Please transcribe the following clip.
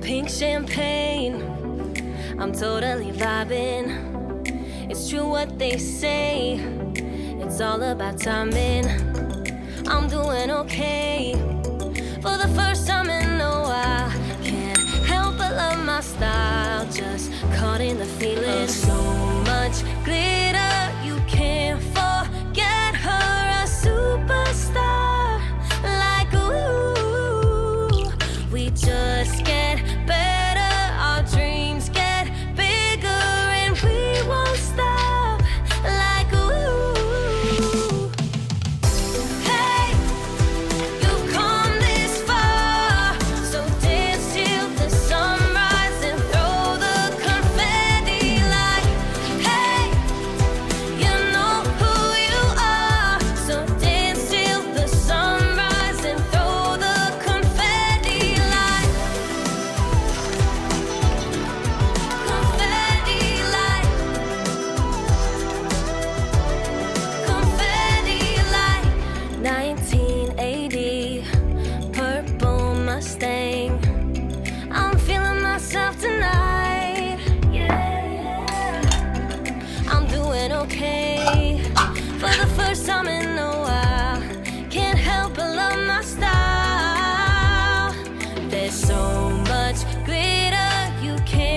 pink champagne. I'm totally vibing. It's true what they say. It's all about timing. I'm doing okay. For the first time in a while, can't help but love my style. Just caught in the feeling. So much glitter, you can't forget her. A superstar, like ooh. We just get better, our dreams get bigger, and we won't stop. Like ooh. Hey, you've come this far, so dance till the sunrise and throw the confetti. Like, hey, you know who you are, so dance till the sunrise and throw the confetti. Like, confetti, like, confetti, like 1980 purple Mustang. I'm feeling myself tonight. Yeah, I'm doing okay. For the first time in a while, can't help but love my style. There's so much glitter, you can't